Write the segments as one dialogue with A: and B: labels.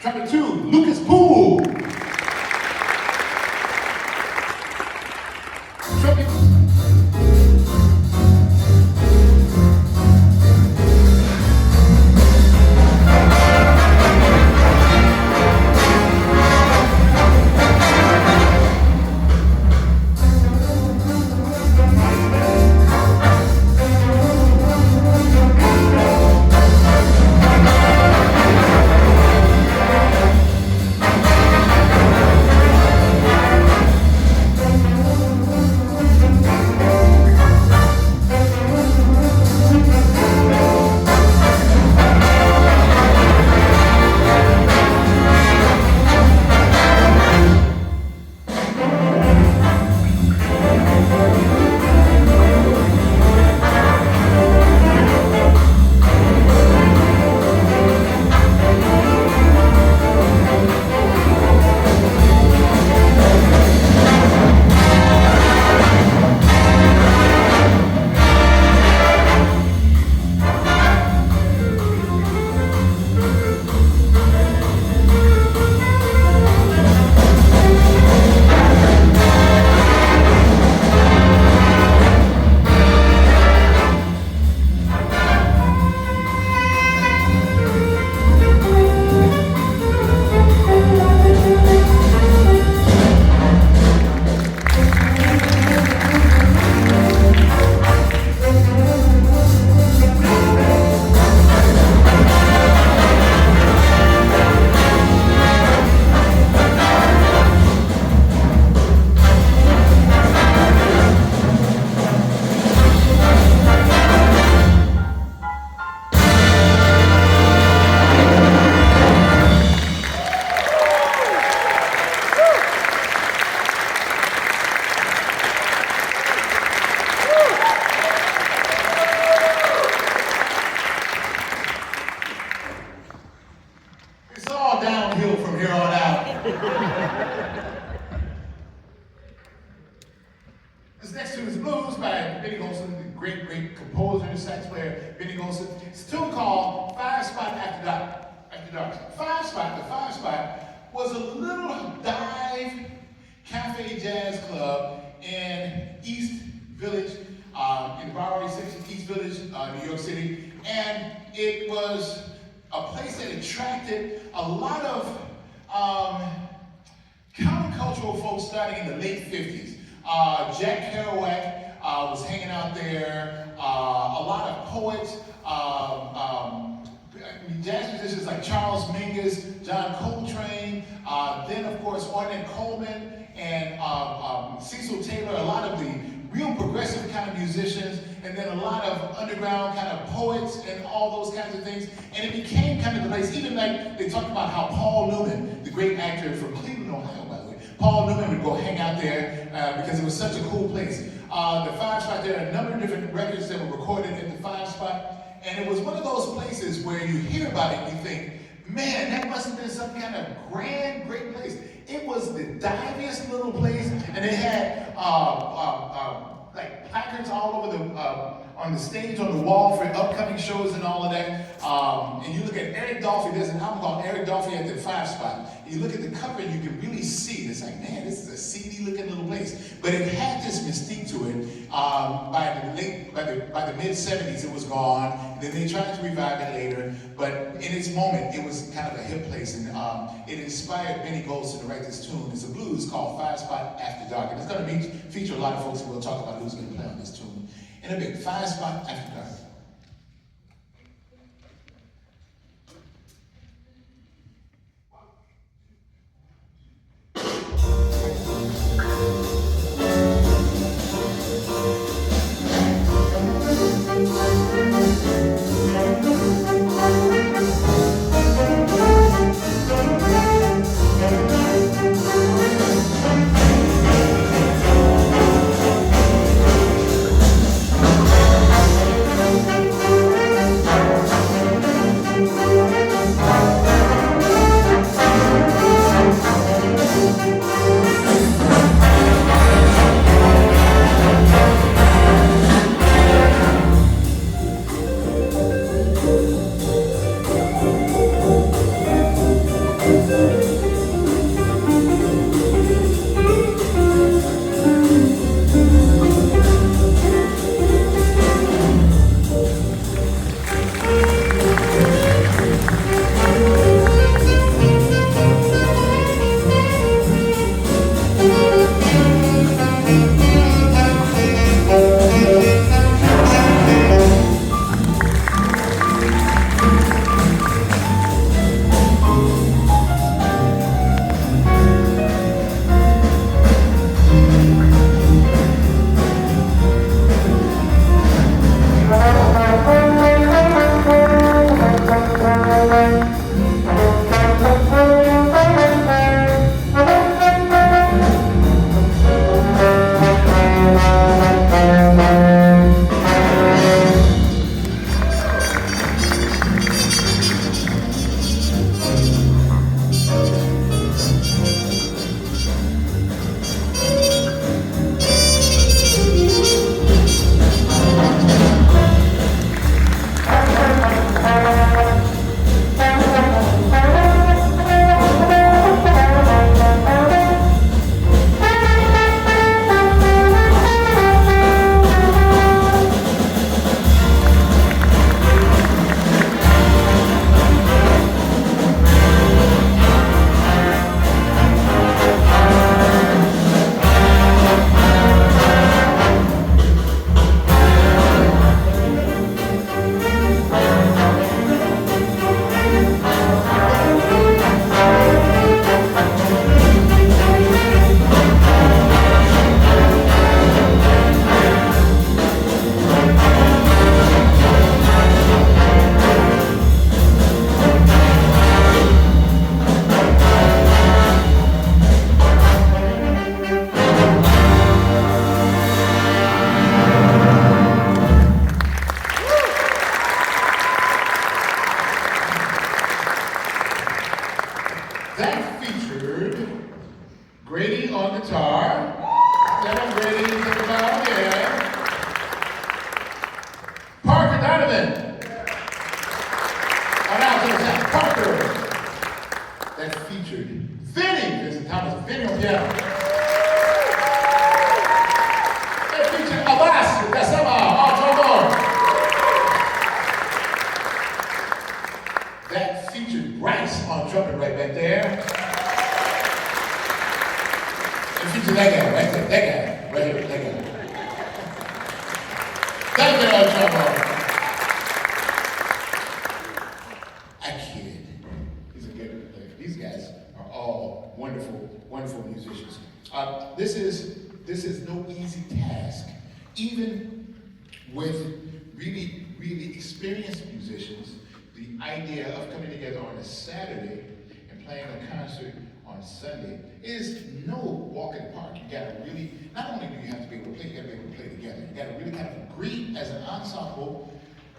A: Trumpet 2, Lucas Poole. Trumpet. It's all downhill from here on out. This next tune is Blues by Benny Golson, the great, great composer, sax player, Benny Golson. It's a tune called Five Spot After Dark. Five Spot, the Five Spot was a little dive cafe jazz club in East Village, in the Bowery section, East Village, New York City. And it was a place that attracted a lot of countercultural folks starting in the late 50s. Jack Kerouac was hanging out there, a lot of poets, jazz musicians like Charles Mingus, John Coltrane, then of course Ornette Coleman and Cecil Taylor, a lot of the real progressive kind of musicians, and then a lot of underground kind of poets and all those kinds of things. And it became kind of the place, even like they talked about how Paul Newman, the great actor from Cleveland, Ohio, by the way, Paul Newman would go hang out there because it was such a cool place. The Five Spot, there are a number of different records that were recorded at the Five Spot, and it was one of those places where you hear about it and you think, man, that must have been some kind of grand, great place. It was the diviest little place, and it had like placards all over on the stage, on the wall for upcoming shows and all of that. And you look at Eric Dolphy, there's an album called Eric Dolphy at the Five Spot. You look at the cover and you can really see, it's like, man, this is a seedy looking little place. But it had this mystique to it. By the mid 70s, it was gone. Then they tried to revive it later. But in its moment, it was kind of a hip place. And it inspired Benny Golson to write this tune. It's a blues called Five Spot After Dark. And it's going to feature a lot of folks who will talk about who's going to play on this tune in a bit. Five Spot After Dark. That featured Grady on guitar. Stand up, Grady, think about it, yeah. Parker Donovan. Oh, now to the sound. Parker. That featured Vinny, Vincent Thomas, Vinny on piano. That featured Abbas Gassama on trombone. That featured Bryce on trumpet right back there. It featured that guy right there, that guy, right here, that guy. That guy on trombone. I kid. He's a good player. These guys are all wonderful, wonderful musicians. This is no easy task, even with really, really experienced musicians. The idea of coming together on a Saturday and playing a concert on Sunday is no walk in the park. You gotta really, not only do you have to be able to play, you gotta be able to play together. You gotta really kind of agree as an ensemble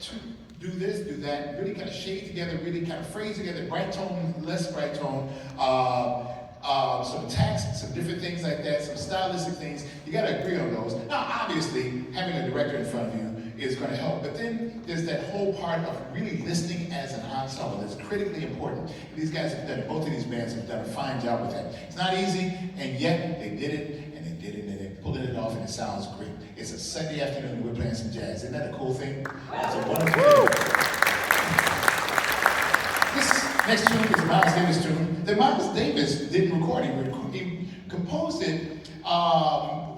A: to do this, do that, really kind of shade together, really kind of phrase together, bright tone, less bright tone, some text, some different things like that, some stylistic things. You gotta agree on those. Now, obviously, having a director in front of you is going to help. But then there's that whole part of really listening as an ensemble that's critically important. These guys have done it. Both of these bands have done a fine job with that. It's not easy, and yet they did it, and they did it, and they're pulling it off, and it sounds great. It's a Sunday afternoon, and we're playing some jazz. Isn't that a cool thing? It's a wonderful thing. This next tune is a Miles Davis tune that Miles Davis didn't record. He composed it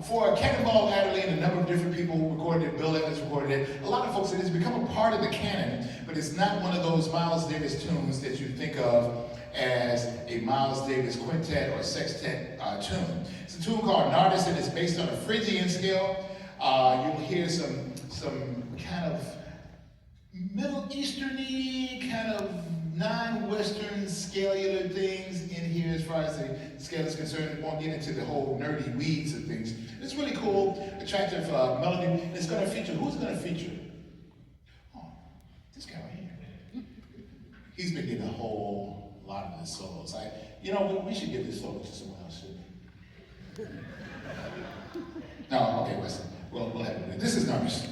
A: for Cannonball Adderley and a number of different people who recorded it. Bill Evans recorded it. A lot of folks, it has become a part of the canon, but it's not one of those Miles Davis tunes that you think of as a Miles Davis quintet or sextet tune. It's a tune called Nardus, and it's based on a Phrygian scale. You'll hear some kind of Middle Eastern-y, kind of non-Western scalular things in here as far as the scale is concerned. We won't get into the whole nerdy weeds of things. It's really cool, attractive melody. And it's going to feature, who's going to feature? Oh, this guy right here. He's been getting a whole lot of the solos. We should give this solo to someone else, shouldn't we? No, okay, Wesley. We'll have it. This is Nardus.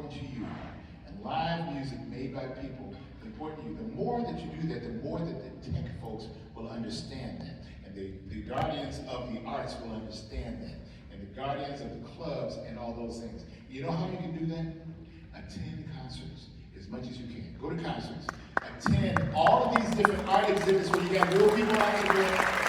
A: important to you, and live music made by people is important to you, the more that you do that, the more that the tech folks will understand that. And the guardians of the arts will understand that. And the guardians of the clubs and all those things. You know how you can do that? Attend concerts as much as you can. Go to concerts. Attend all of these different art exhibits where you got real people out there.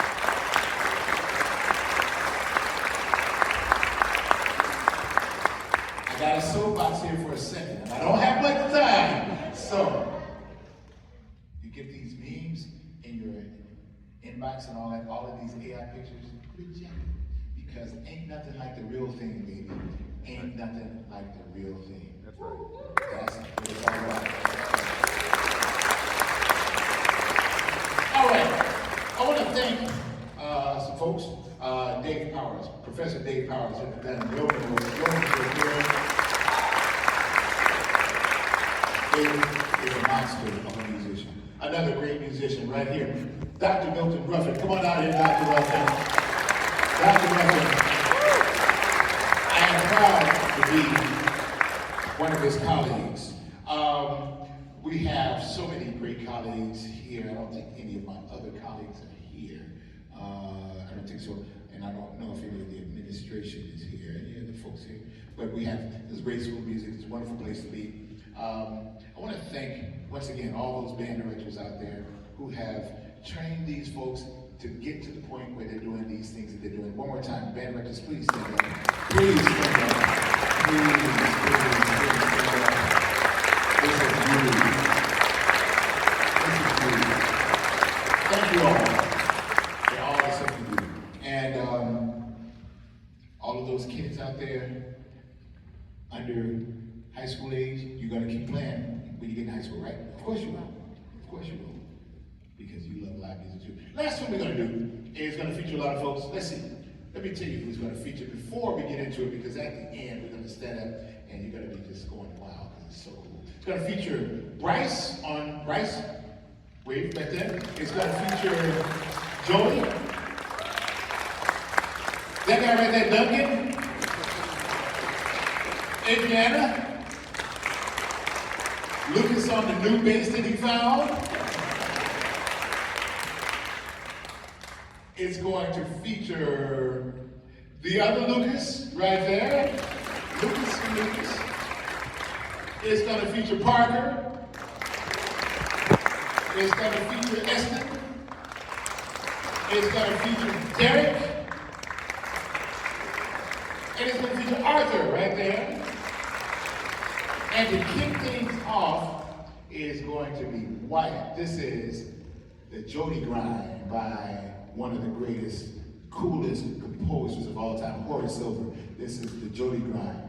A: I got a soapbox here for a second, and I don't have much time. So, you get these memes in your inbox and all of these AI pictures, reject it. Because ain't nothing like the real thing, baby. Ain't nothing like the real thing.
B: That's right.
A: That's what it's all about. All right. I want to thank some folks. Dave Powers, Professor Dave Powers, has done real good. Dave is a monster of a musician. Another great musician right here, Dr. Milton Ruffin. Come on out here, Dr. Ruffin. Dr. Ruffin. I am proud to be one of his colleagues. We have so many great colleagues here. I don't think any of my other colleagues are here. I don't think so. And I don't know if any of the administration is here, any of the folks here. But we have this great school of music. It's a wonderful place to be. I want to thank, once again, all those band directors out there who have trained these folks to get to the point where they're doing these things that they're doing. One more time, band directors, please stand up. Please stand up. Please stand up. This is beauty. This is beauty. Thank you all for all the stuff you do. And all of those kids out there under high school age, you're going to keep playing when you get in high school, right? Of course you will. Of course you will. Because you love live music too. Last one we're going to do is going to feature a lot of folks. Let's see. Let me tell you who's going to feature before we get into it, because at the end we're going to stand up and you're going to be just going, wow, this is so cool. It's going to feature Bryce on Bryce. Wave back there. It's going to feature Joey. That guy right there, Duncan. Adriana. Lucas on the new bass that he found. It's going to feature the other Lucas right there. Lucas and Lucas. It's going to feature Parker. It's going to feature Eston. It's going to feature Derek. And it's going to feature Arthur right there. And to kick things off is going to be Wyatt. This is the Jody Grind by one of the greatest, coolest composers of all time, Horace Silver. This is the Jody Grind.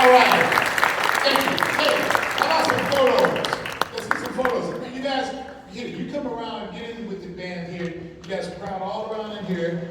A: All right. Thank you. Hey, how about some photos? Let's get some photos. You guys, here, you come around, get in with the band here. You guys crowd all around in here.